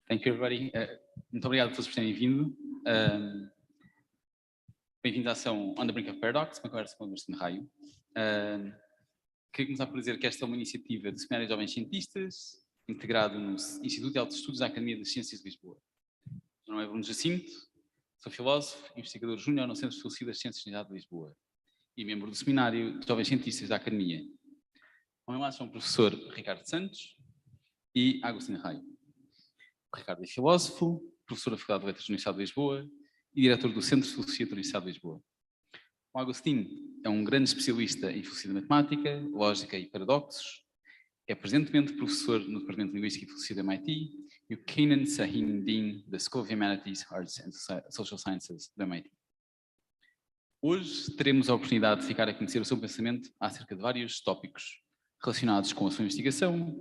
Thank you, everybody. Muito obrigado a todos por terem vindo. Bem-vindos à ação On the Brink of Paradox, uma conversa com o Agustín Rayo. Queria começar por dizer que esta é uma iniciativa do Seminário de Jovens Cientistas, integrado no Instituto de Altos Estudos da Academia das Ciências de Lisboa. Meu nome é Bruno Jacinto, sou filósofo, investigador júnior no Centro de Filosofia das Ciências da Universidade de Lisboa e membro do Seminário de Jovens Cientistas da Academia. Ao meu lado são o professor Ricardo Santos e Agustín Rayo. O Ricardo é filósofo, professor da Faculdade de Letras da Universidade de Lisboa e diretor do Centro de Filosofia da Universidade de Lisboa. O Agustín é um grande especialista em filosofia da matemática, lógica e paradoxos. É presentemente professor no Departamento de Linguística e Filosofia da MIT e o Kenan Sahin Dean da School of Humanities, Arts and Social Sciences da MIT. Hoje teremos a oportunidade de ficar a conhecer o seu pensamento acerca de vários tópicos relacionados com a sua investigação.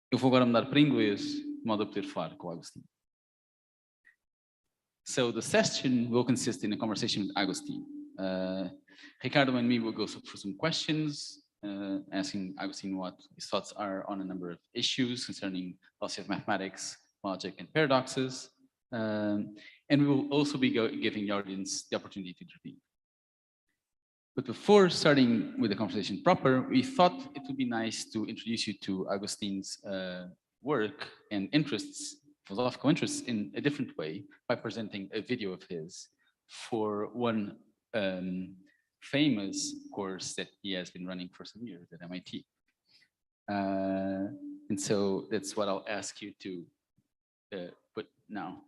Eu vou agora mudar para inglês, de modo a poder falar com o Agustín. So the session will consist in a conversation with Agustín. Ricardo and me will go through some questions, asking Agustín what his thoughts are on a number of issues concerning philosophy of mathematics, logic, and paradoxes. And we will also be giving the audience the opportunity to intervene. But before starting with the conversation proper, we thought it would be nice to introduce you to Agustín's work and interests, philosophical interests, in a different way by presenting a video of his for one famous course that he has been running for some years at MIT. And so that's what I'll ask you to put now.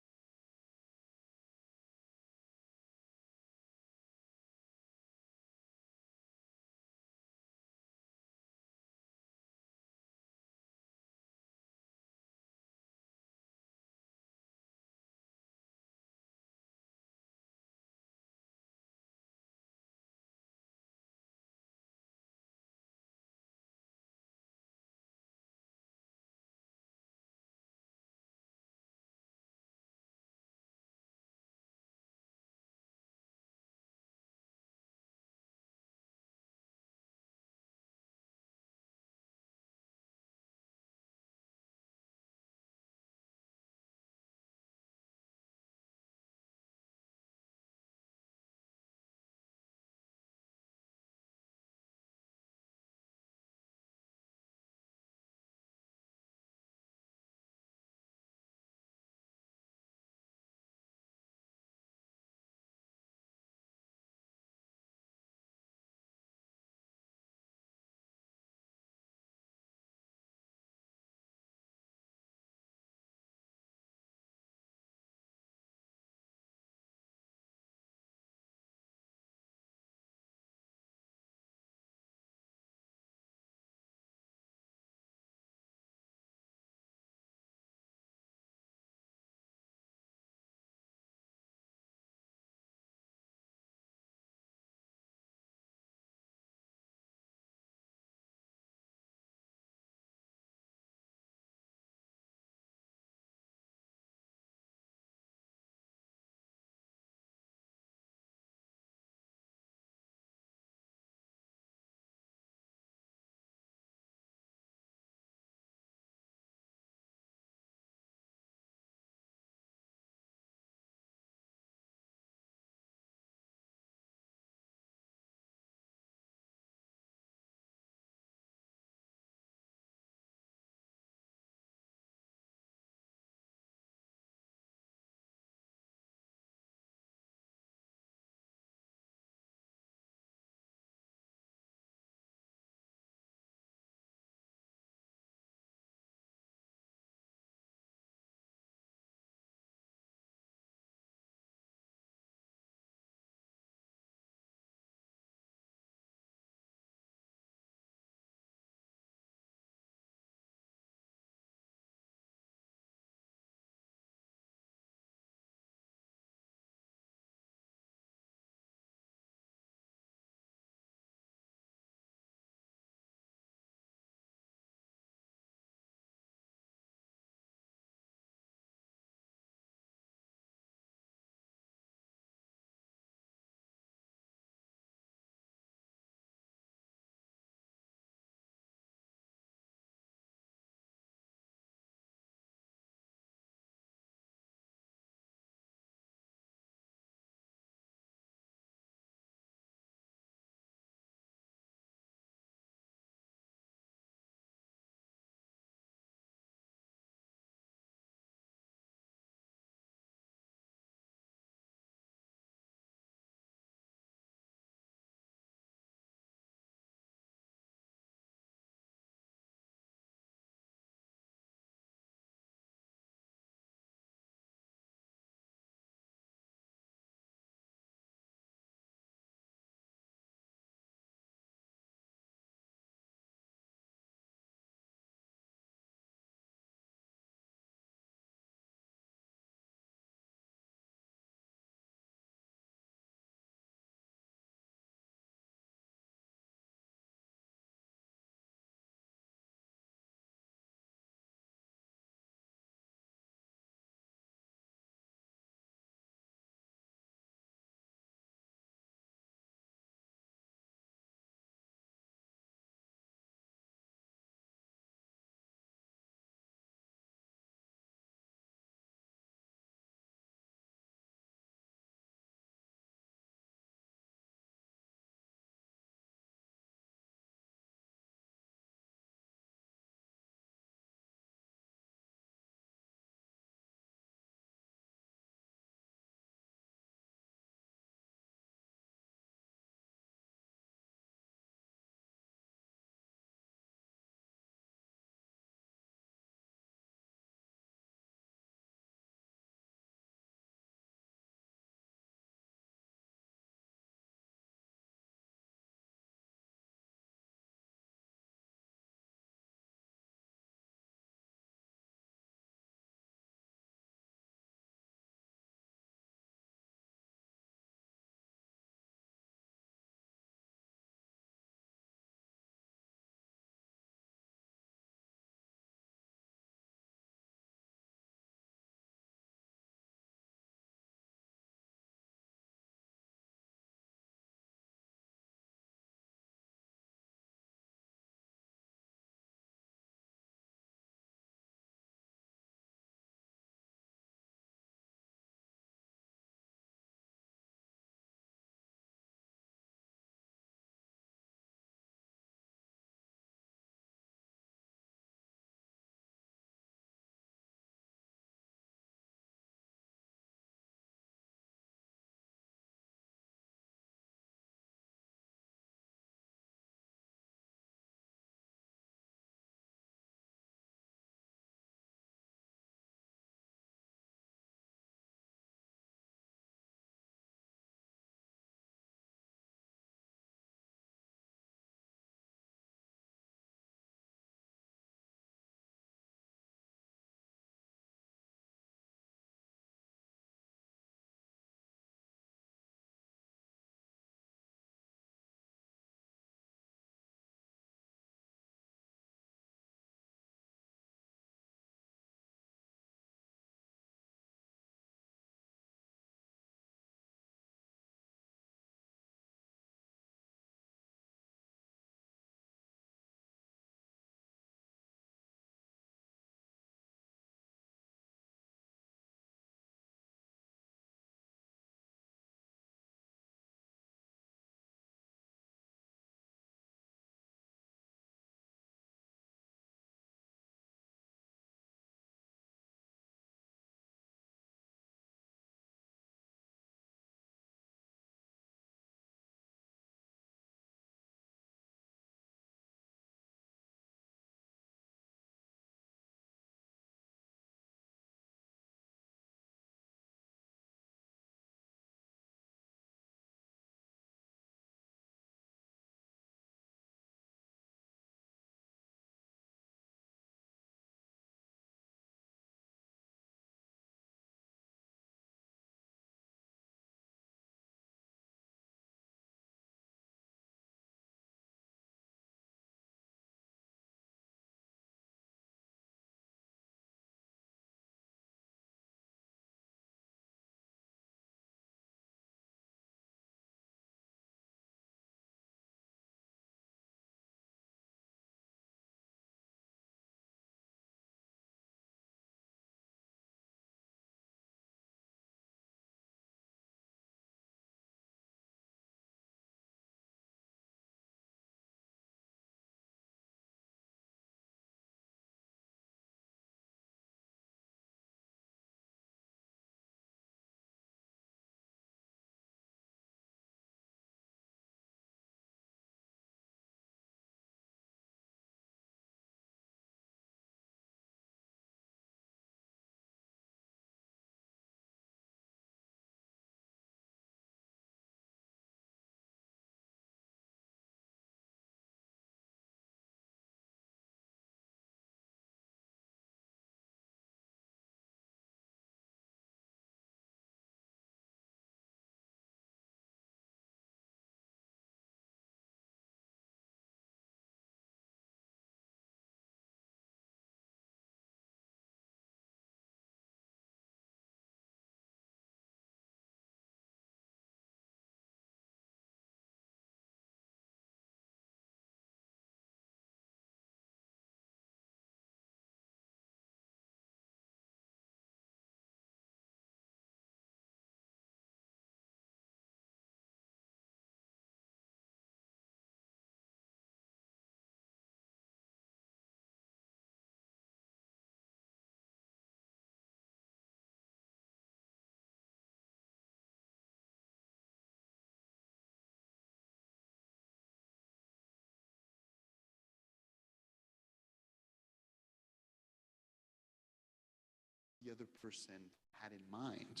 the other person had in mind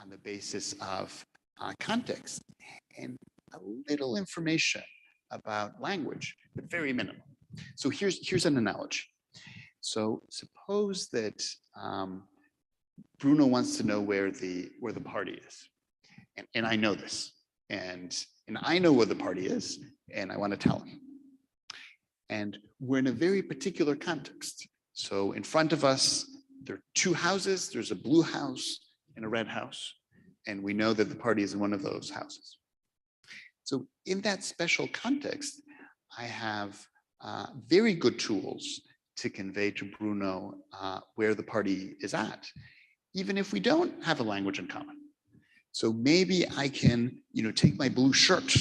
on the basis of context and a little information about language, but very minimal. So here's an analogy. So suppose that Bruno wants to know where the party is, and I know this, and I know where the party is, and I want to tell him. And we're in a very particular context. So in front of us, there are two houses. There's a blue house and a red house, and we know that the party is in one of those houses. So in that special context, I have very good tools to convey to Bruno where the party is at, even if we don't have a language in common. So maybe I can, take my blue shirt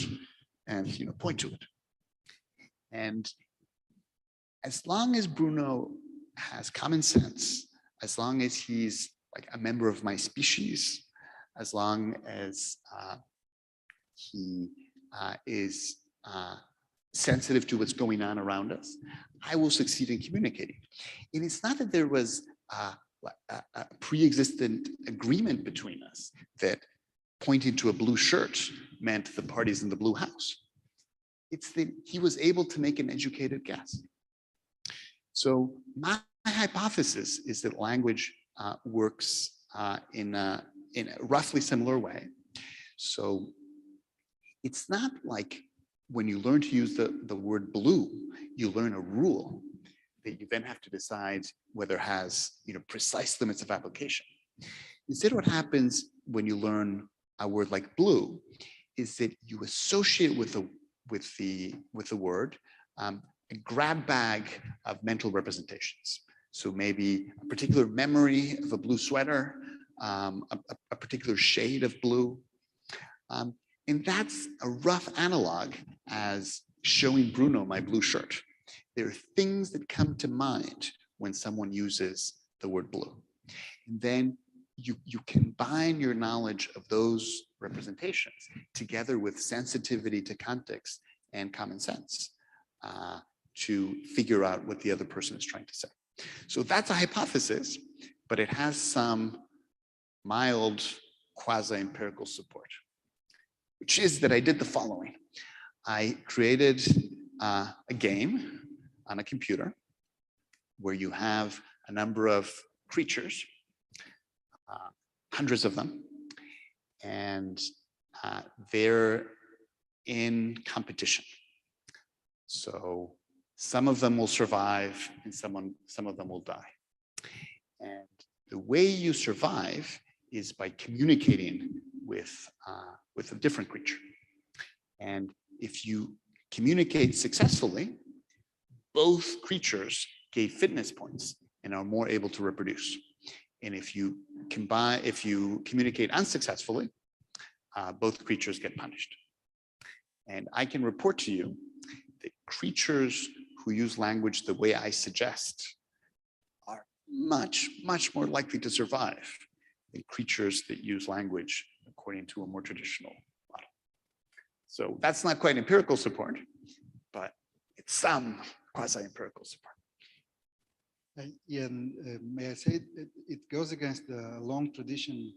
and, point to it. And as long as Bruno has common sense, as long as he's like a member of my species, as long as he is sensitive to what's going on around us, I will succeed in communicating. And it's not that there was a pre-existent agreement between us that pointing to a blue shirt meant the party's in the blue house. It's that he was able to make an educated guess. So my hypothesis is that language works in a roughly similar way. So it's not like when you learn to use the word blue, you learn a rule that you then have to decide whether it has precise limits of application. Instead, what happens when you learn a word like blue is that you associate with the word a grab bag of mental representations. So maybe a particular memory of a blue sweater, a particular shade of blue. And that's a rough analog as showing Bruno my blue shirt. There are things that come to mind when someone uses the word blue. And then you combine your knowledge of those representations together with sensitivity to context and common sense to figure out what the other person is trying to say. So that's a hypothesis, but it has some mild quasi-empirical support, which is that I did the following. I created a game on a computer where you have a number of creatures, hundreds of them, and they're in competition. So some of them will survive and some of them will die. And the way you survive is by communicating with a different creature. And if you communicate successfully, both creatures gain fitness points and are more able to reproduce. And if you communicate unsuccessfully, both creatures get punished. And I can report to you that creatures who use language the way I suggest are much, much more likely to survive than creatures that use language according to a more traditional model. So that's not quite empirical support, but it's some quasi-empirical support. Ian, may I say it goes against the long tradition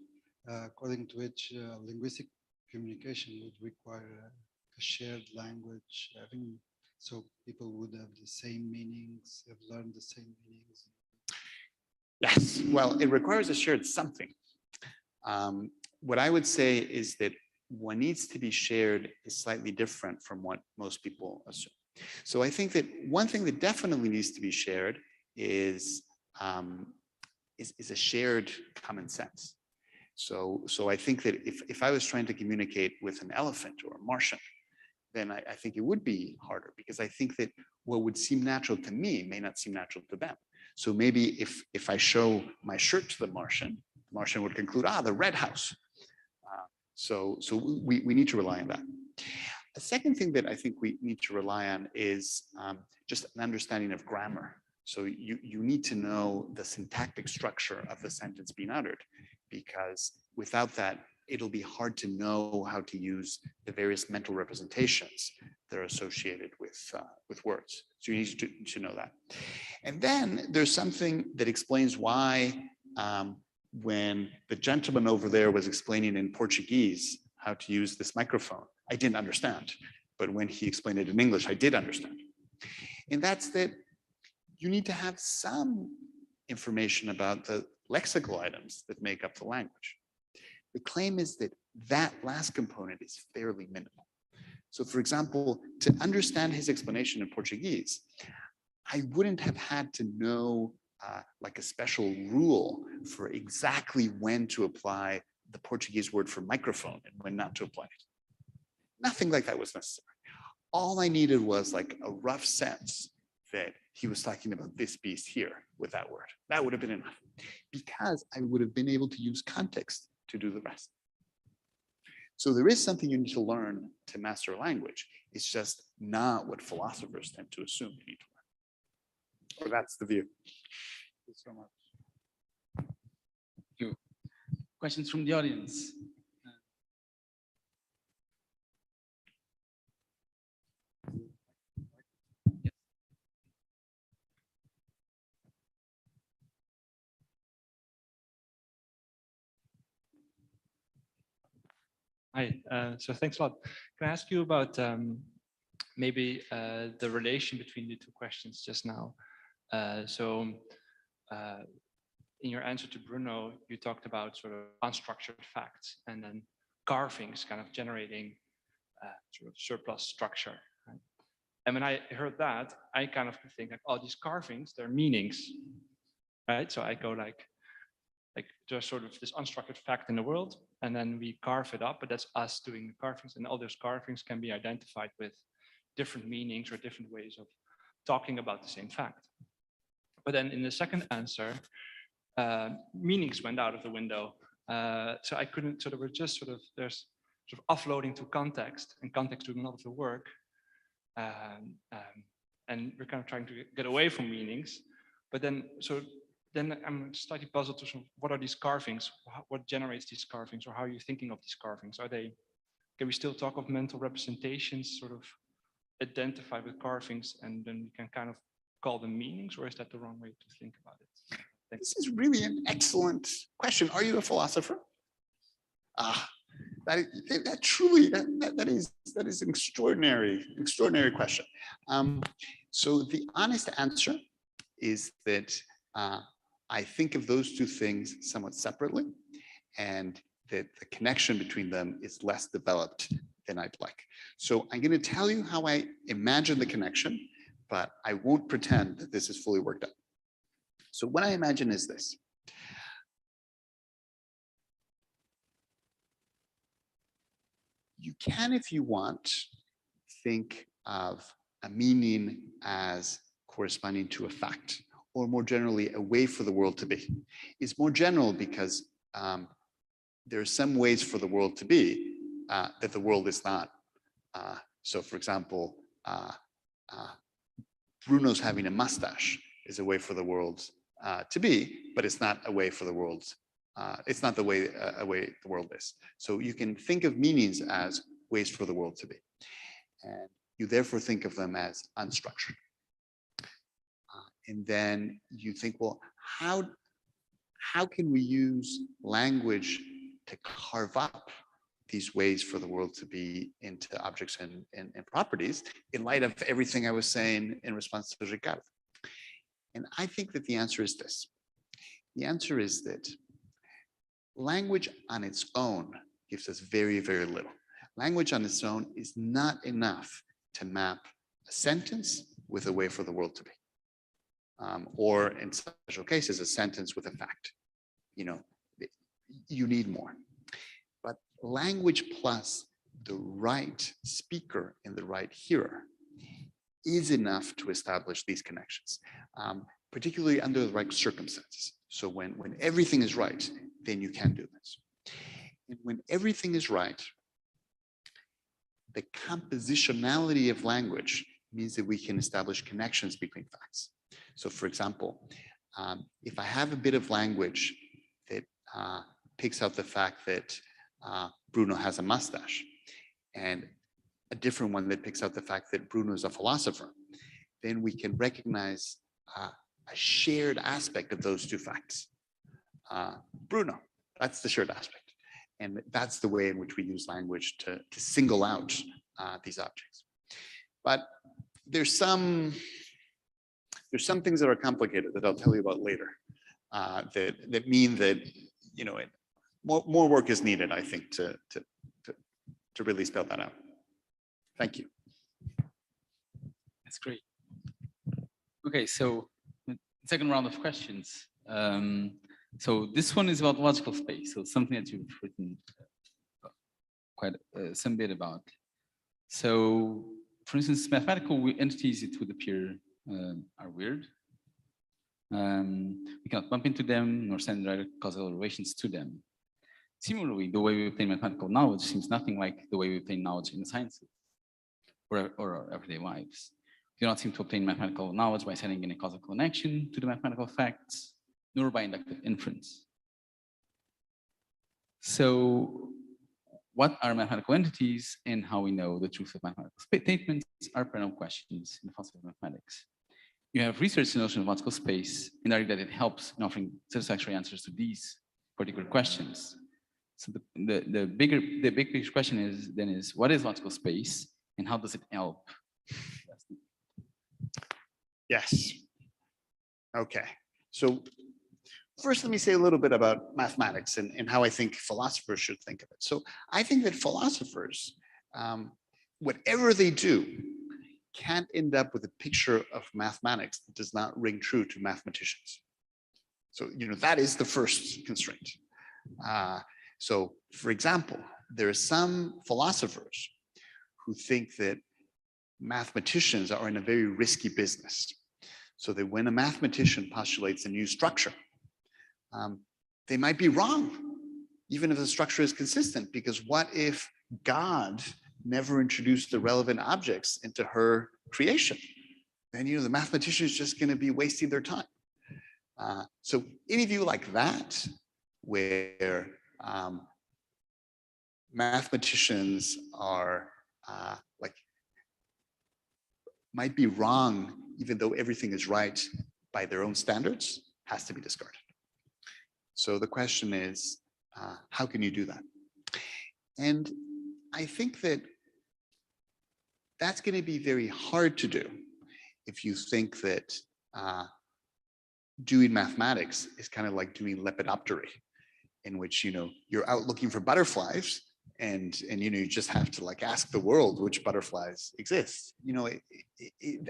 according to which linguistic communication would require a shared language, so people would have the same meanings, have learned the same meanings. Yes, well, it requires a shared something. What I would say is that what needs to be shared is slightly different from what most people assume. So I think that one thing that definitely needs to be shared is a shared common sense. So I think that if I was trying to communicate with an elephant or a Martian, then I think it would be harder, because I think that what would seem natural to me may not seem natural to them. So maybe if I show my shirt to the Martian would conclude, the red house. So we need to rely on that. A second thing that I think we need to rely on is just an understanding of grammar. So you need to know the syntactic structure of the sentence being uttered, because without that, it'll be hard to know how to use the various mental representations that are associated with words. So you need to know that. And then there's something that explains why when the gentleman over there was explaining in Portuguese how to use this microphone, I didn't understand. But when he explained it in English, I did understand. And that's that you need to have some information about the lexical items that make up the language. The claim is that that last component is fairly minimal. So for example, to understand his explanation in Portuguese, I wouldn't have had to know like a special rule for exactly when to apply the Portuguese word for microphone and when not to apply it. Nothing like that was necessary. All I needed was like a rough sense that he was talking about this beast here with that word. That would have been enough, because I would have been able to use context to do the rest. So there is something you need to learn to master a language. It's just not what philosophers tend to assume you need to learn. Or that's the view. Thank you so much. Thank you. Questions from the audience? Hi, so thanks a lot. Can I ask you about maybe the relation between the two questions just now? In your answer to Bruno, you talked about sort of unstructured facts and then carvings kind of generating sort of surplus structure. Right? And when I heard that, I kind of think like, oh, these carvings, they're meanings, right? So I go like there's sort of this unstructured fact in the world, and then we carve it up, but that's us doing the carvings, and all those carvings can be identified with different meanings or different ways of talking about the same fact. But then in the second answer, meanings went out of the window. So I couldn't, so there were just sort of, there's sort of offloading to context, and context doing a lot of the work. And we're kind of trying to get away from meanings. But then, then I'm slightly puzzled to what are these carvings? What generates these carvings, or how are you thinking of these carvings? Are they, can we still talk of mental representations sort of identified with carvings, and then we can kind of call them meanings, or is that the wrong way to think about it? Thanks. This is really an excellent question. Are you a philosopher? That truly, that is an extraordinary question. So the honest answer is that I think of those two things somewhat separately, and that the connection between them is less developed than I'd like. So I'm going to tell you how I imagine the connection, but I won't pretend that this is fully worked out. So what I imagine is this. You can, if you want, think of a meaning as corresponding to a fact, or more generally, a way for the world to be. It's more general because there are some ways for the world to be that the world is not. So for example, Bruno's having a mustache is a way for the world to be, but it's not a way for the world. It's not the way a way the world is. So you can think of meanings as ways for the world to be, and you therefore think of them as unstructured. And then you think, well, how can we use language to carve up these ways for the world to be into objects and properties in light of everything I was saying in response to Ricardo? And I think that the answer is this. The answer is that language on its own gives us very, very little. Language on its own is not enough to map a sentence with a way for the world to be. Or in special cases, a sentence with a fact. You know, you need more. But language plus the right speaker and the right hearer is enough to establish these connections, particularly under the right circumstances. So when everything is right, then you can do this. And when everything is right, the compositionality of language means that we can establish connections between facts. So for example, if I have a bit of language that picks out the fact that Bruno has a mustache, and a different one that picks out the fact that Bruno is a philosopher, then we can recognize a shared aspect of those two facts. Bruno. That's the shared aspect. And that's the way in which we use language to single out these objects. But there's some things that are complicated that I'll tell you about later that mean that, you know, more work is needed, I think, to really spell that out. Thank you. That's great. Okay, so the second round of questions. So this one is about logical space, so something that you've written quite some bit about. So, for instance, mathematical entities, it would appear, are weird. We cannot bump into them nor send direct causal relations to them. Similarly, the way we obtain mathematical knowledge seems nothing like the way we obtain knowledge in the sciences or our everyday lives. We do not seem to obtain mathematical knowledge by sending in a causal connection to the mathematical facts, nor by inductive inference. So, what are mathematical entities and how we know the truth of mathematical statements are perennial questions in the philosophy of mathematics. You have researched the notion of logical space and argue that it helps in offering satisfactory answers to these particular questions. So the big picture question is what is logical space and how does it help? Yes. Okay. So first, let me say a little bit about mathematics and how I think philosophers should think of it. So I think that philosophers, whatever they do, can't end up with a picture of mathematics that does not ring true to mathematicians. So, you know, that is the first constraint. So, for example, there are some philosophers who think that mathematicians are in a very risky business. So that when a mathematician postulates a new structure, they might be wrong, even if the structure is consistent, because what if God never introduced the relevant objects into her creation? Then, you know, the mathematician is just going to be wasting their time. So any view like that, where mathematicians are might be wrong, even though everything is right by their own standards, has to be discarded. So the question is, how can you do that? And I think that that's going to be very hard to do if you think that doing mathematics is kind of like doing lepidoptery, in which, you know, you're out looking for butterflies and you know, you just have to like ask the world which butterflies exist. You know,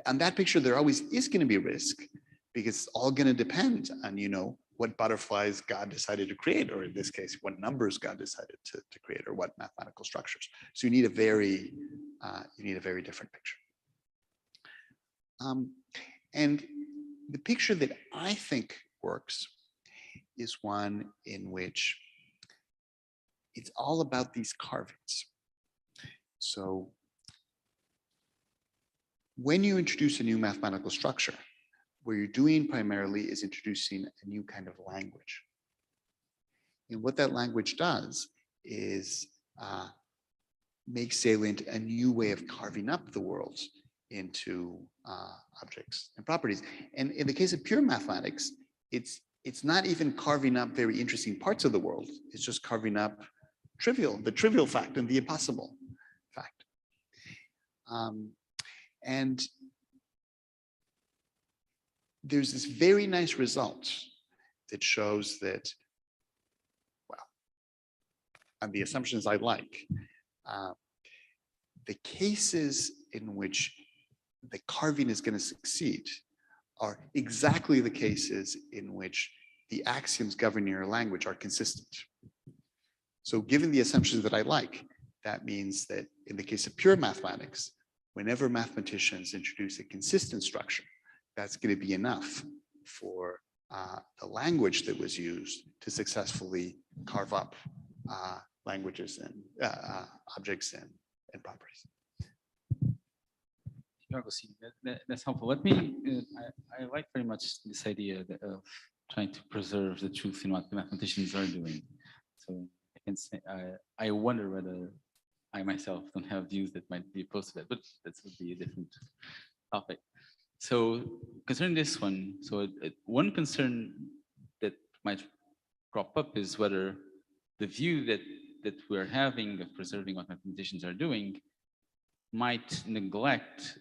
on that picture, there always is going to be risk, because it's all going to depend on, you know, what butterflies God decided to create, or in this case, what numbers God decided to create, or what mathematical structures. So you need a very different picture. And the picture that I think works is one in which it's all about these carvings. So when you introduce a new mathematical structure, what you're doing primarily is introducing a new kind of language. And what that language does is make salient a new way of carving up the world into objects and properties. And in the case of pure mathematics, it's not even carving up very interesting parts of the world. It's just carving up the trivial fact and the impossible fact. And there's this very nice result that shows that, well, on the assumptions I like, the cases in which the carving is going to succeed are exactly the cases in which the axioms governing your language are consistent. So given the assumptions that I like, that means that in the case of pure mathematics, whenever mathematicians introduce a consistent structure, that's going to be enough for the language that was used to successfully carve up languages and objects and properties. That's helpful. Let me, I like very much this idea of trying to preserve the truth in what the mathematicians are doing. So I can say, I wonder whether I myself don't have views that might be opposed to that, but that would be a different topic. So concerning this one, so one concern that might crop up is whether the view that we're having of preserving what mathematicians are doing might neglect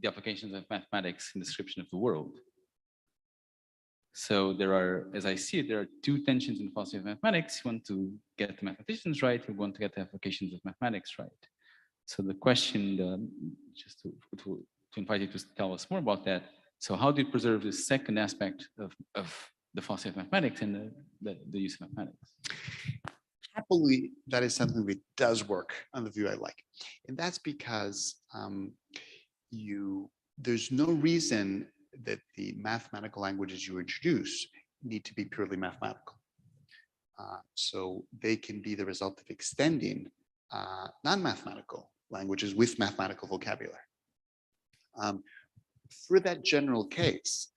the applications of mathematics in the description of the world. So there are, as I see it, there are two tensions in the philosophy of mathematics. You want to get the mathematicians right, you want to get the applications of mathematics right. So the question, just to invite you to tell us more about that. So how do you preserve the second aspect of the philosophy of mathematics and the use of mathematics? Happily, that is something that does work on the view I like. And that's because there's no reason that the mathematical languages you introduce need to be purely mathematical. So they can be the result of extending non-mathematical languages with mathematical vocabulary. For that general case,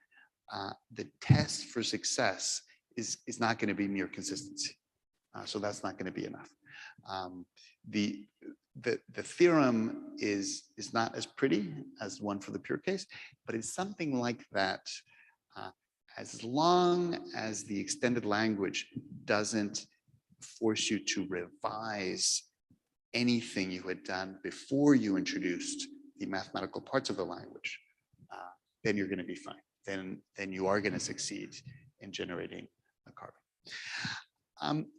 the test for success is not going to be mere consistency. So that's not going to be enough. The theorem is not as pretty as one for the pure case, but it's something like that. As long as the extended language doesn't force you to revise anything you had done before you introduced the mathematical parts of the language, then you're going to be fine. Then you are going to succeed in generating a carving.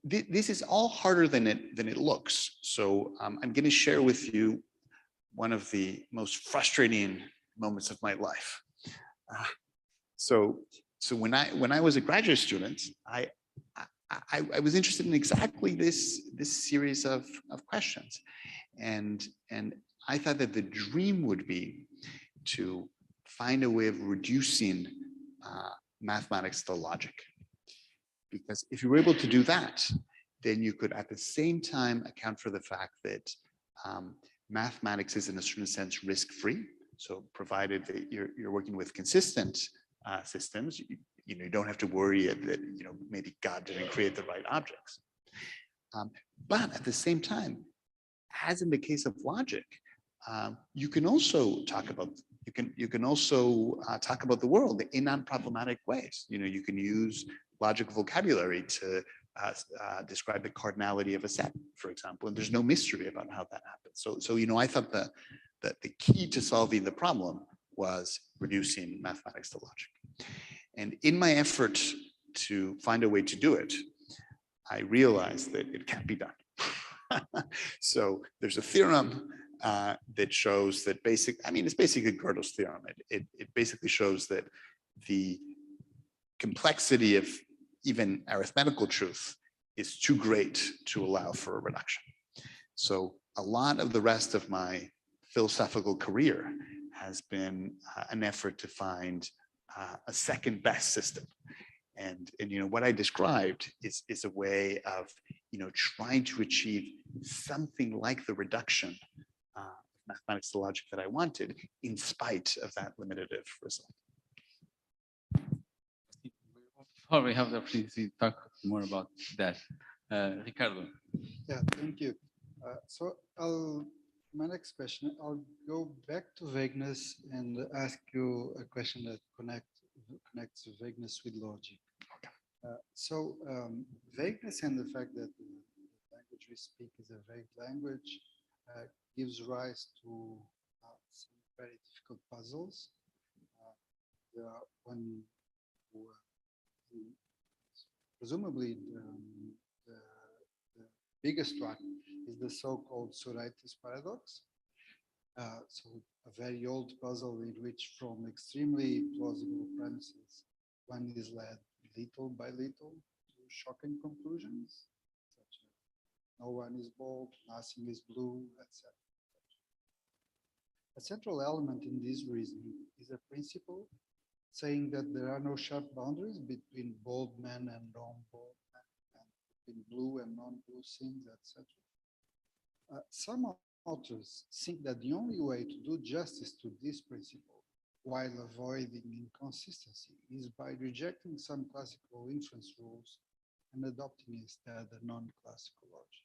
This is all harder than it looks. So I'm going to share with you one of the most frustrating moments of my life. So when I was a graduate student, I was interested in exactly this series of questions, and I thought that the dream would be to find a way of reducing mathematics to logic. Because if you were able to do that, then you could at the same time account for the fact that mathematics is in a certain sense risk-free. So provided that you're working with consistent systems, you don't have to worry that maybe God didn't create the right objects. But at the same time, as in the case of logic, you can also talk about the world in non-problematic ways. You can use logical vocabulary to describe the cardinality of a set, for example, and there's no mystery about how that happens. So I thought that the key to solving the problem was reducing mathematics to logic. And in my effort to find a way to do it, I realized that it can't be done. So there's a theorem that shows that it's basically Gödel's theorem. It basically shows that the complexity of even arithmetical truth is too great to allow for a reduction. So a lot of the rest of my philosophical career has been an effort to find a second best system. And what I described is a way of trying to achieve something like the reduction of mathematics to logic that I wanted, in spite of that limitative result. Probably have the opportunity to talk more about that. Ricardo. Yeah, thank you. So my next question, I'll go back to vagueness and ask you a question that connects vagueness with logic. So vagueness and the fact that the language we speak is a vague language gives rise to some very difficult puzzles. Presumably the biggest one is the so-called Psoriatis Paradox. So a very old puzzle in which, from extremely plausible premises, one is led little by little to shocking conclusions, such as no one is bald, nothing is blue, etc. A central element in this reasoning is a principle saying that there are no sharp boundaries between bald men and non-bald men, and between blue and non-blue things, etc. Some authors think that the only way to do justice to this principle while avoiding inconsistency is by rejecting some classical inference rules and adopting instead a non-classical logic.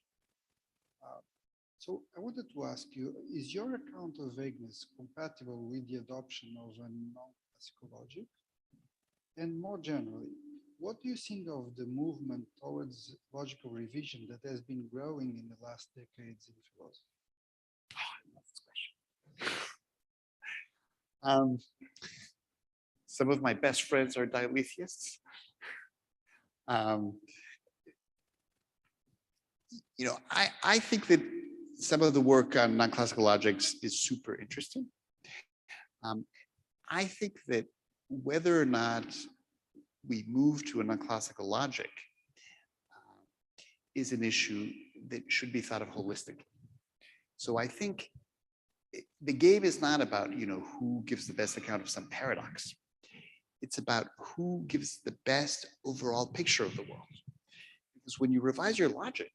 So I wanted to ask you, is your account of vagueness compatible with the adoption of a non-classical logic? And more generally, what do you think of the movement towards logical revision that has been growing in the last decades in philosophy? Some of my best friends are dialethists. I think that some of the work on non-classical logics is super interesting. I think that whether or not we move to a non-classical logic is an issue that should be thought of holistically. So I think the game is not about, who gives the best account of some paradox. It's about who gives the best overall picture of the world. Because when you revise your logic,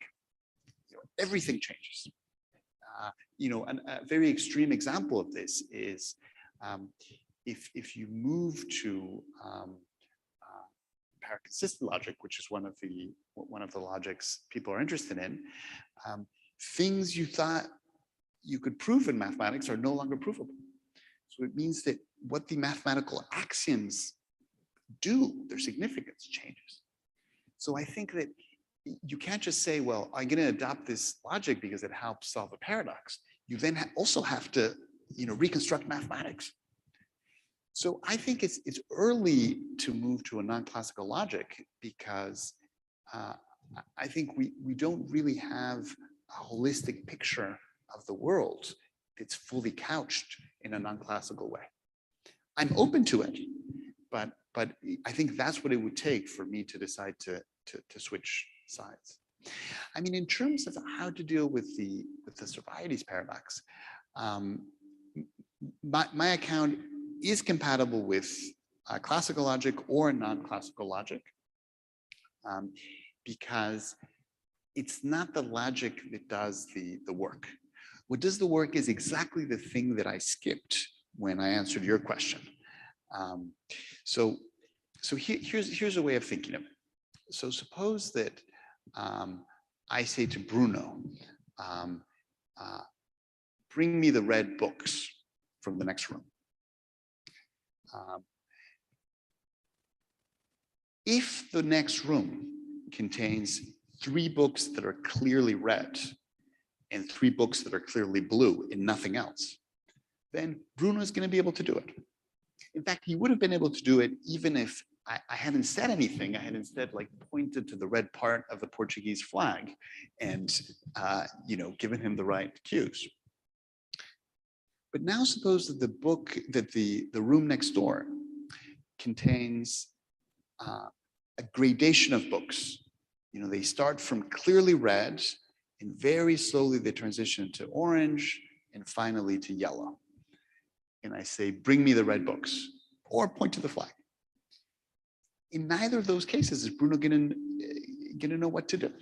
everything changes. A very extreme example of this is if you move to paraconsistent logic, which is one of the logics people are interested in, things you thought you could prove in mathematics are no longer provable. So it means that what the mathematical axioms do, their significance changes. So I think that you can't just say, well, I'm going to adopt this logic because it helps solve a paradox. You then also have to, reconstruct mathematics. So I think it's early to move to a non-classical logic because I think we don't really have a holistic picture of the world that's fully couched in a non-classical way. I'm open to it, but I think that's what it would take for me to decide to switch sides. I mean, in terms of how to deal with the Psoriatis paradox, my account is compatible with classical logic or non-classical logic because it's not the logic that does the work. What does the work is exactly the thing that I skipped when I answered your question. So here's a way of thinking of it. So suppose that I say to Bruno, bring me the red books from the next room. If the next room contains 3 books that are clearly red and 3 books that are clearly blue and nothing else, then Bruno is going to be able to do it. In fact, he would have been able to do it even if I hadn't said anything. I had instead pointed to the red part of the Portuguese flag and given him the right cues. But now suppose that the room next door contains a gradation of books. They start from clearly red and very slowly they transition to orange and finally to yellow. And I say, bring me the red books, or point to the flag. In neither of those cases is Bruno gonna know what to do.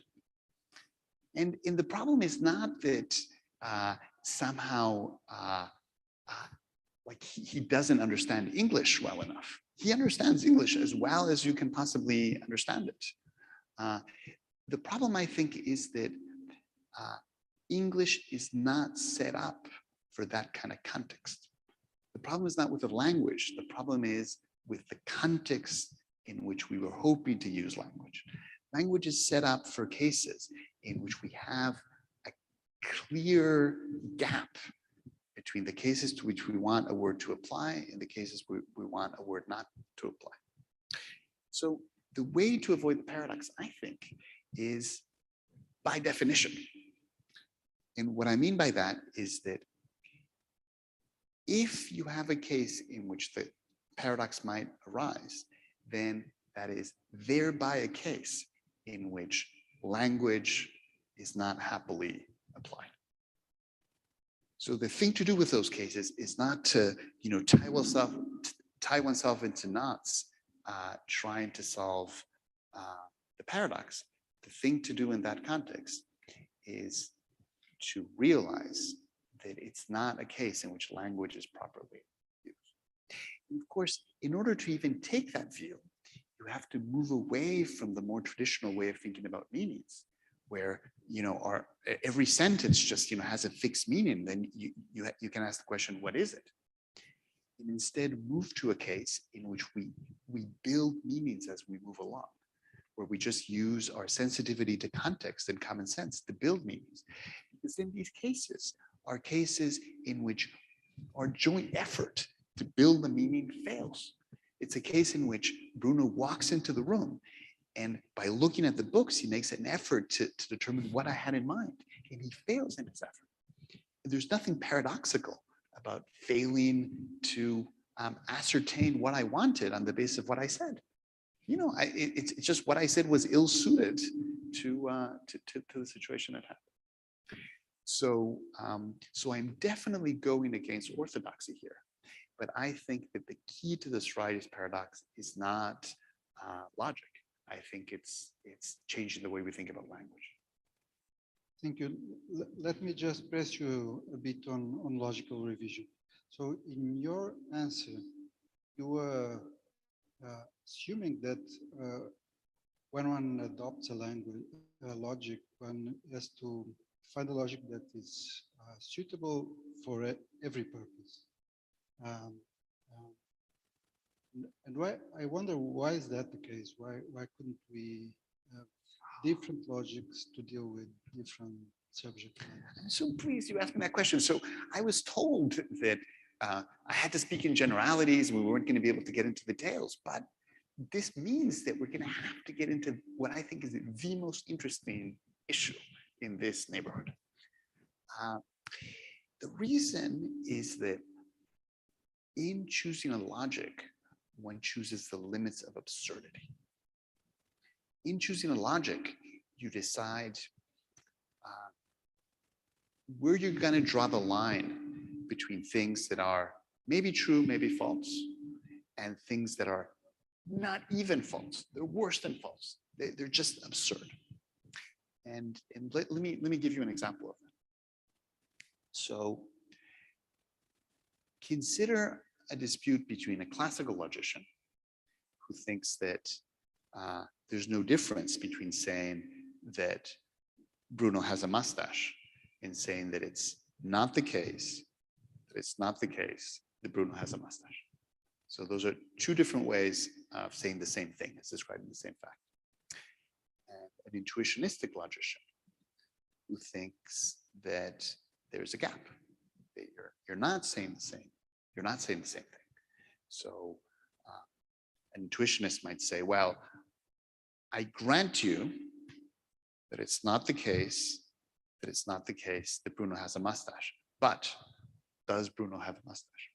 And the problem is not that somehow he doesn't understand English well enough. He understands English as well as you can possibly understand it. The problem, I think, is that English is not set up for that kind of context. The problem is not with the language. The problem is with the context in which we were hoping to use language. Language is set up for cases in which we have a clear gap between the cases to which we want a word to apply and the cases we want a word not to apply. So the way to avoid the paradox, I think, is by definition. And what I mean by that is that if you have a case in which the paradox might arise, then that is thereby a case in which language is not happily applied. So the thing to do with those cases is not to, tie oneself into knots trying to solve the paradox. The thing to do in that context is to realize that it's not a case in which language is properly used. And of course, in order to even take that view, you have to move away from the more traditional way of thinking about meanings, where every sentence just has a fixed meaning. Then you can ask the question, what is it? and instead move to a case in which we build meanings as we move along, where we just use our sensitivity to context and common sense to build meanings. Because then these cases are cases in which our joint effort to build the meaning fails. It's a case in which Bruno walks into the room, and by looking at the books, he makes an effort to determine what I had in mind, and he fails in his effort. And there's nothing paradoxical about failing to ascertain what I wanted on the basis of what I said. You know, it's just what I said was ill-suited to the situation at hand. So, so I'm definitely going against orthodoxy here, but I think that the key to the Psoriatis paradox is not logic. I think it's changing the way we think about language. Thank you. Let me just press you a bit on logical revision. So in your answer, you were assuming that when one adopts a language, logic, one has to find a logic that is suitable for every purpose. And why, I wonder, why is that the case? Why couldn't we have different logics to deal with different subjects? I'm so pleased you asked me that question. So I was told that I had to speak in generalities and we weren't going to be able to get into the details, but this means that we're going to have to get into what I think is the most interesting issue in this neighborhood. The reason is that in choosing a logic, one chooses the limits of absurdity. In choosing a logic, you decide where you're going to draw the line between things that are maybe true, maybe false, and things that are not even false. They're worse than false. They're just absurd. And let me give you an example of that. So consider a dispute between a classical logician who thinks that there's no difference between saying that Bruno has a mustache and saying that it's not the case that Bruno has a mustache. So those are two different ways of saying the same thing, it's describing the same fact. And an intuitionistic logician who thinks that there's a gap, that you're not saying the same. You're not saying the same thing. So an intuitionist might say, well, I grant you that it's not the case that Bruno has a mustache, but does Bruno have a mustache?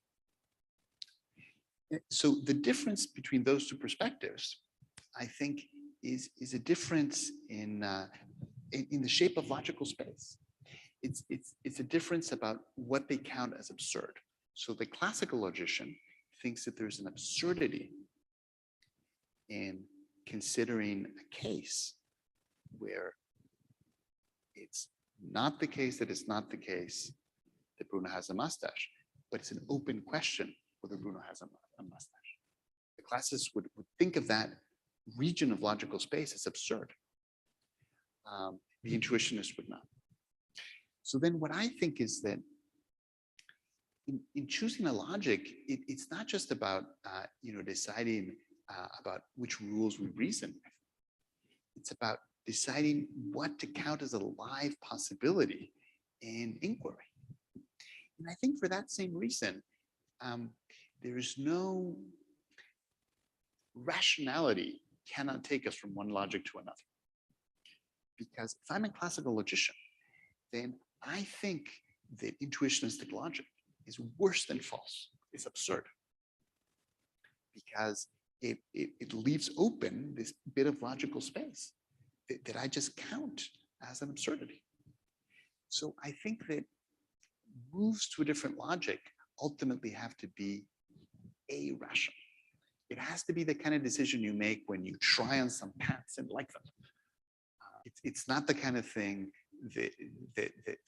So the difference between those two perspectives, I think, is a difference in the shape of logical space. It's a difference about what they count as absurd. So the classical logician thinks that there's an absurdity in considering a case where it's not the case that it's not the case that Bruno has a mustache, but it's an open question whether Bruno has a mustache. The classicists would think of that region of logical space as absurd. The intuitionist would not. So then what I think is that in choosing a logic, it's not just about deciding about which rules we reason with. It's about deciding what to count as a live possibility in inquiry. And I think for that same reason, there is no rationality cannot take us from one logic to another. Because if I'm a classical logician, then I think that intuitionistic logic is worse than false. It's absurd. Because it leaves open this bit of logical space that I just count as an absurdity. So I think that moves to a different logic ultimately have to be irrational. It has to be the kind of decision you make when you try on some pants and like them. It's not the kind of thing that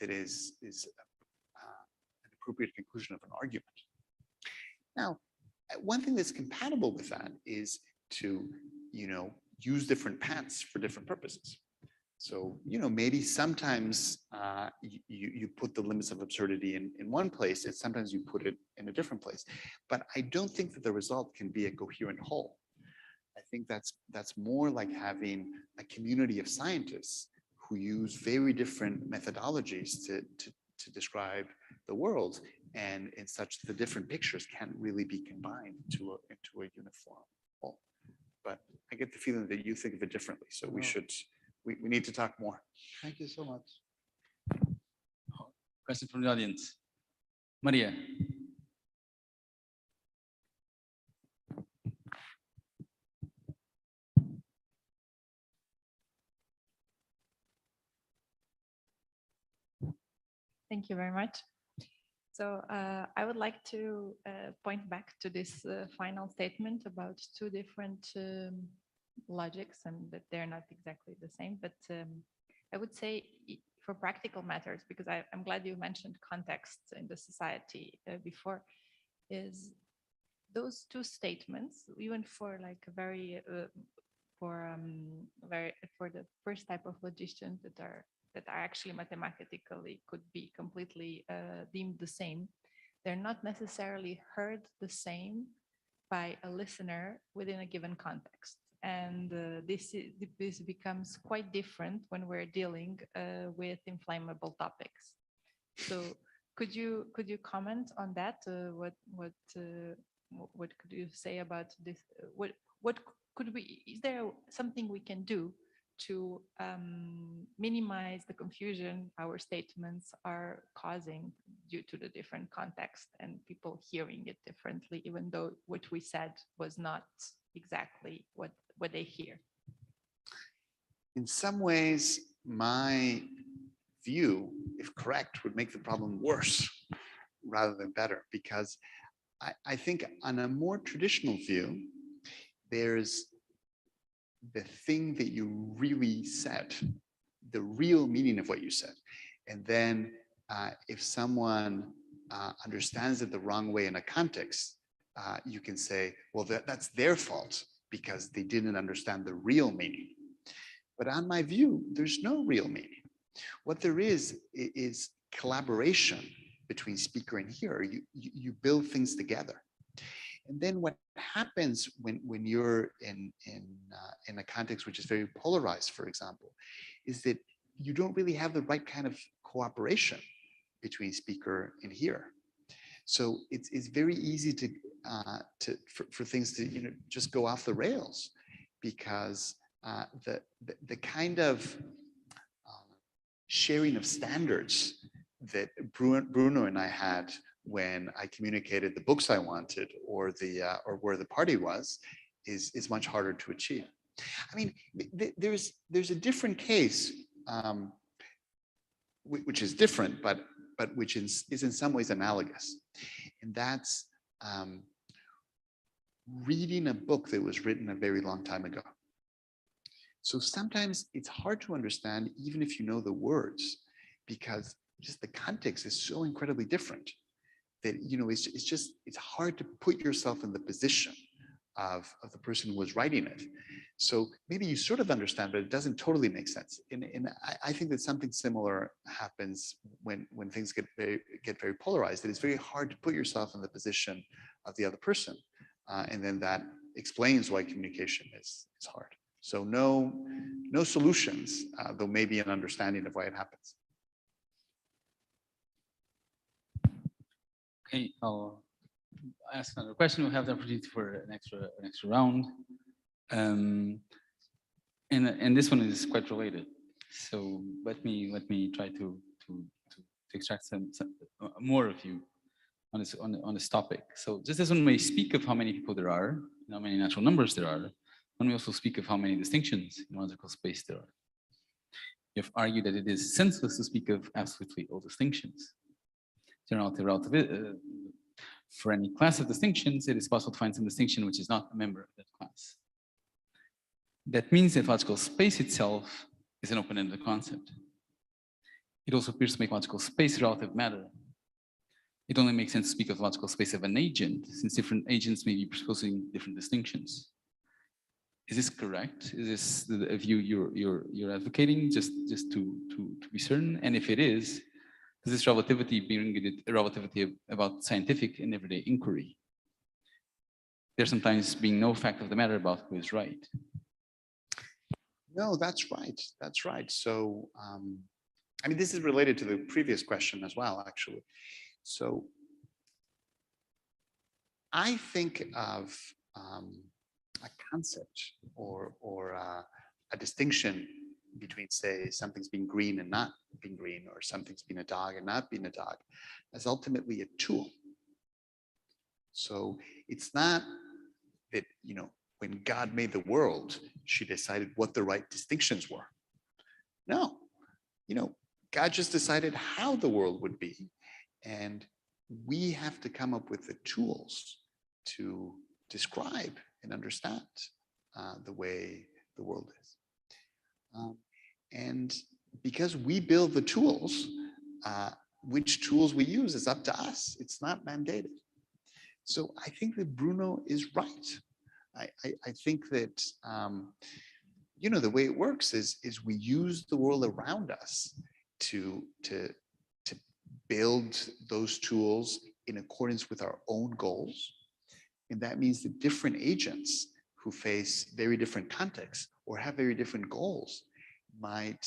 is an appropriate conclusion of an argument. Now, one thing that's compatible with that is to, use different pants for different purposes. So, maybe sometimes you put the limits of absurdity in one place, and sometimes you put it in a different place. But I don't think that the result can be a coherent whole. I think that's more like having a community of scientists who use very different methodologies to describe the world, and in such the different pictures can't really be combined into a uniform whole. But I get the feeling that you think of it differently, so we need to talk more. Thank you so much. Question from the audience. Maria. Thank you very much. So I would like to point back to this final statement about two different logics, and that they're not exactly the same. But I would say for practical matters, because I'm glad you mentioned context in the society before, is those two statements, even for like a very for the first type of logicians that are actually mathematically could be completely deemed the same, they're not necessarily heard the same by a listener within a given context. And this becomes quite different when we're dealing with inflammable topics. So could you comment on that? What could you say about this? What could we? Is there something we can do to minimize the confusion our statements are causing due to the different context and people hearing it differently, even though what we said was not exactly what they hear? In some ways, my view, if correct, would make the problem worse rather than better, because I think on a more traditional view, there's the thing that you really said, the real meaning of what you said. And then if someone understands it the wrong way in a context, you can say, well, that's their fault because they didn't understand the real meaning. But on my view, there's no real meaning. What there is collaboration between speaker and hearer. You build things together. And then what happens when you're in a context which is very polarized, for example, is that you don't really have the right kind of cooperation between speaker and hearer. So it's very easy for things to just go off the rails, because the kind of sharing of standards that Bruno and I had when I communicated the books I wanted or where the party was is much harder to achieve. I mean, there's a different case, which is different, but which is in some ways analogous, and that's reading a book that was written a very long time ago. So sometimes it's hard to understand even if you know the words, because just the context is so incredibly different that it's hard to put yourself in the position of the person who was writing it. So maybe you sort of understand, but it doesn't totally make sense. And I think that something similar happens when things get very polarized. That it's very hard to put yourself in the position of the other person, and then that explains why communication is hard. So no solutions, though maybe an understanding of why it happens. Okay, I'll ask another question. We'll have the opportunity for an extra round, and this one is quite related. So let me try to extract some more of you on this topic. So just as one may speak of how many people there are, how many natural numbers there are, one may also speak of how many distinctions in logical space there are. You have argued that it is senseless to speak of absolutely all distinctions. Generality relative. For any class of distinctions, it is possible to find some distinction which is not a member of that class. That means that logical space itself is an open-ended concept. It also appears to make logical space relative matter. It only makes sense to speak of logical space of an agent, since different agents may be presupposing different distinctions. Is this correct? Is this the view you're advocating? Just to be certain. And if it is, does this relativity bring a relativity about scientific and everyday inquiry? There sometimes being no fact of the matter about who is right. No, that's right. That's right. So, I mean, this is related to the previous question as well, actually. So, I think of a concept or a distinction between, say, something's being green and not being green, or something's being a dog and not being a dog, as ultimately a tool. So it's not that, you know, when God made the world, she decided what the right distinctions were. No, you know, God just decided how the world would be. And we have to come up with the tools to describe and understand the way the world is. And because we build the tools, which tools we use is up to us. It's not mandated. So I think that Bruno is right. I think that, you know, the way it works is we use the world around us to build those tools in accordance with our own goals. And that means that different agents who face very different contexts or have very different goals might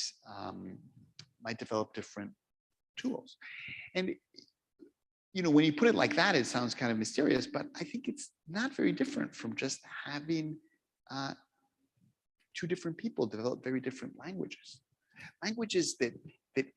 develop different tools. And, you know, when you put it like that, it sounds kind of mysterious, but I think it's not very different from just having two different people develop very different languages. Languages that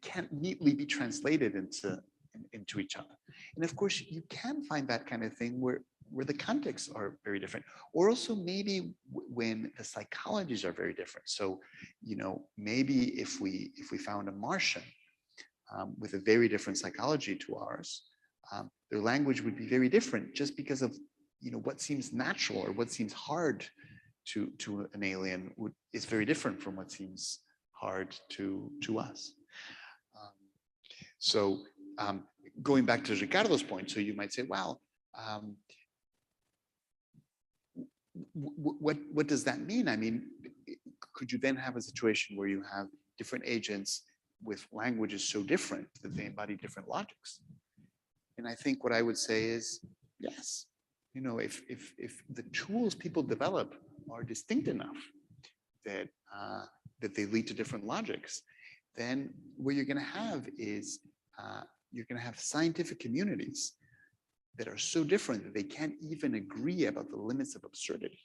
can't neatly be translated into each other. And of course, you can find that kind of thing where the contexts are very different, or also maybe when the psychologies are very different. So, you know, maybe if we found a Martian with a very different psychology to ours, their language would be very different just because of, you know, what seems natural or what seems hard to an alien is very different from what seems hard to us. So going back to Ricardo's point, so you might say, well, what does that mean? I mean, could you then have a situation where you have different agents with languages so different that they embody different logics? And I think what I would say is, yes. You know, if the tools people develop are distinct enough that that they lead to different logics, then what you're going to have is you're going to have scientific communities that are so different that they can't even agree about the limits of absurdity.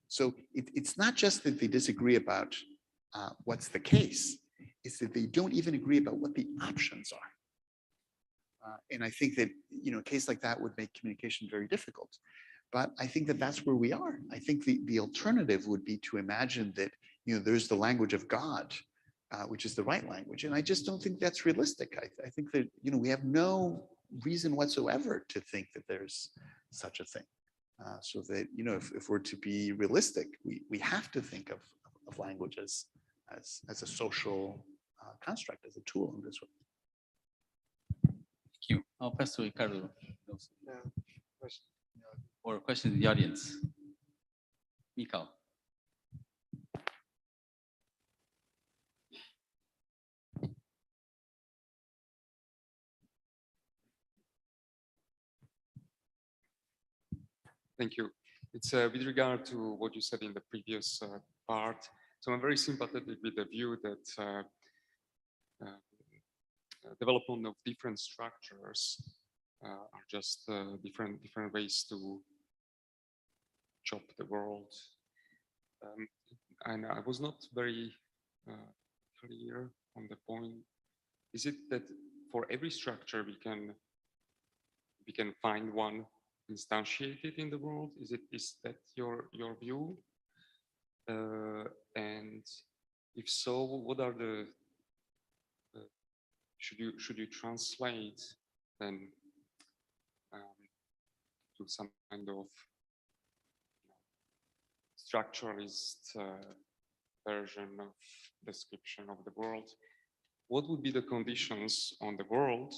So it's not just that they disagree about what's the case, it's that they don't even agree about what the options are. And I think that, you know, a case like that would make communication very difficult. But I think that that's where we are. I think the alternative would be to imagine that, you know, there's the language of God, which is the right language. And I just don't think that's realistic. I think that, you know, we have no reason whatsoever to think that there's such a thing. So that, you know, if we're to be realistic, we have to think of language as a social construct, as a tool in this way. Thank you. I'll pass to Ricardo. Question. Or question in the audience. Mikal. Thank you. It's with regard to what you said in the previous part. So I'm very sympathetic with the view that development of different structures are just different ways to chop the world. And I was not very clear on the point. Is it that for every structure we can find one instantiated in the world? Is that your view? And if so, what are the should you translate then to some kind of structuralist version of description of the world? What would be the conditions on the world,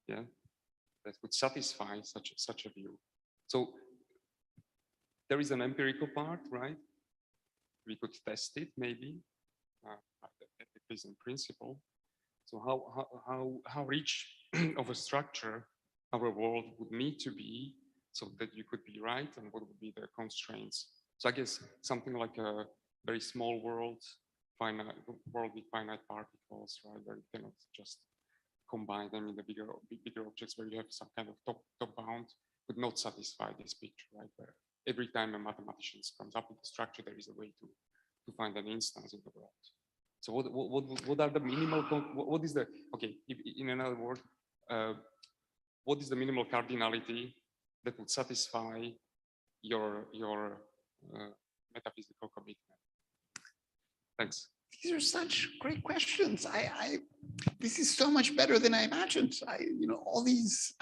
yeah, that would satisfy such a view? So there is an empirical part, right? We could test it maybe, at least in principle. So how rich of a structure our world would need to be so that you could be right, and what would be the constraints? So I guess something like a very small world, finite world with finite particles, right? Where you cannot just combine them in the bigger objects, where you have some kind of top bound, would not satisfy this picture, right? Where every time a mathematician comes up with a structure, there is a way to find an instance in the world. So what are the minimal, what is the, okay, in another word, what is the minimal cardinality that would satisfy your metaphysical commitment? Thanks. These are such great questions. This is so much better than I imagined. All these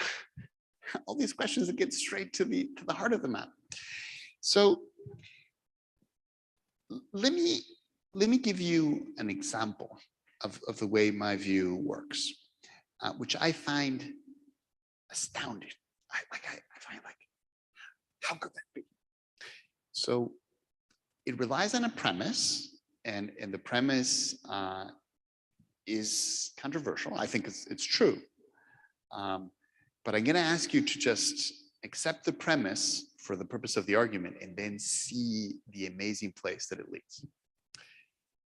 questions that get straight to the heart of the matter. So let me give you an example of the way my view works, which I find astounding. I find like, how could that be? So it relies on a premise, and the premise is controversial. I think it's true. But I'm going to ask you to just accept the premise for the purpose of the argument and then see the amazing place that it leads.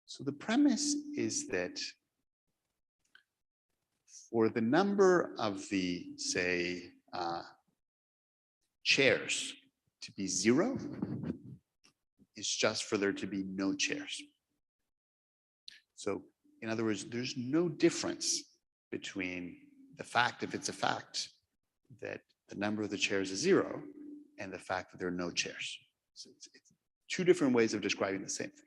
So the premise is that for the number of the, say, chairs to be 0, it's just for there to be no chairs. So in other words, there's no difference between the fact, if it's a fact, that the number of the chairs is 0 and the fact that there are no chairs. So it's two different ways of describing the same thing.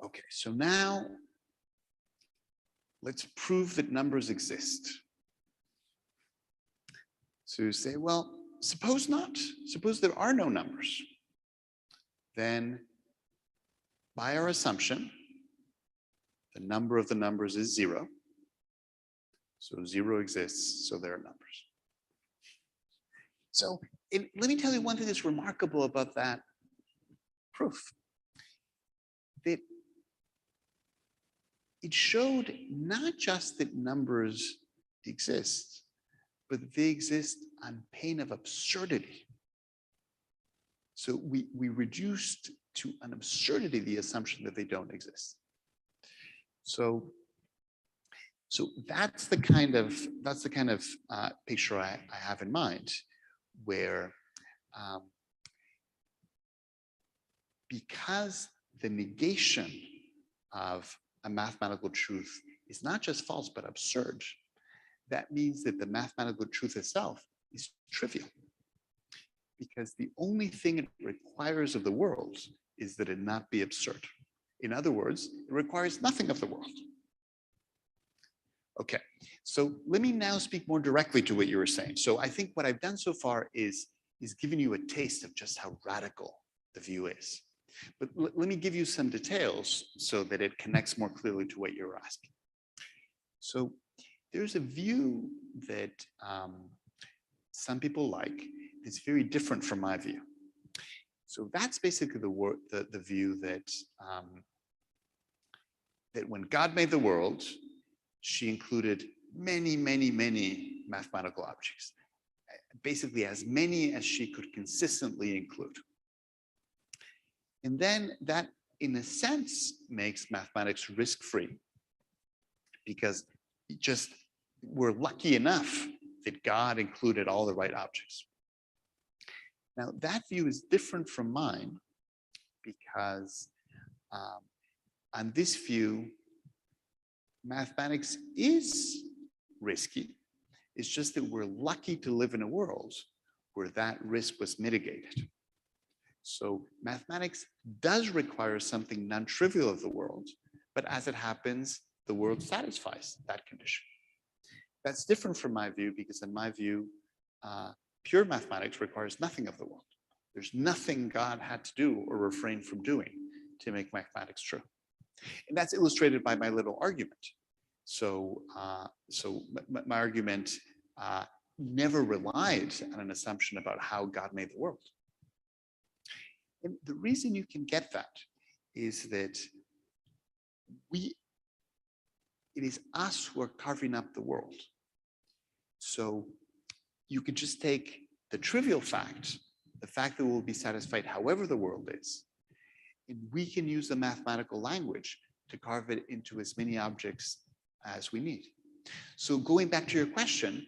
Okay, so now let's prove that numbers exist. So you say, well, suppose not. Suppose there are no numbers. Then by our assumption, the number of the numbers is 0. So 0 exists, so there are numbers. So let me tell you one thing that's remarkable about that proof. That it showed not just that numbers exist, but they exist on pain of absurdity. So we reduced to an absurdity the assumption that they don't exist. So that's the kind of picture I have in mind, where because the negation of a mathematical truth is not just false but absurd, that means that the mathematical truth itself is trivial, because the only thing it requires of the world is that it not be absurd. In other words, it requires nothing of the world. Okay, so let me now speak more directly to what you were saying. So I think what I've done so far is giving you a taste of just how radical the view is. But let me give you some details so that it connects more clearly to what you're asking. So there's a view that some people like that's very different from my view. So that's basically the view that that when God made the world, she included many, many, many mathematical objects, basically as many as she could consistently include. And then that, in a sense, makes mathematics risk-free, because we're lucky enough that God included all the right objects. Now, that view is different from mine because on this view, mathematics is risky. It's just that we're lucky to live in a world where that risk was mitigated. So mathematics does require something non-trivial of the world, but as it happens, the world satisfies that condition. That's different from my view, because in my view, pure mathematics requires nothing of the world. There's nothing God had to do or refrain from doing to make mathematics true. And that's illustrated by my little argument. So, my argument never relied on an assumption about how God made the world. And the reason you can get that is that it is us who are carving up the world. So you could just take the trivial fact, the fact that we'll be satisfied however the world is, and we can use the mathematical language to carve it into as many objects as we need. So going back to your question,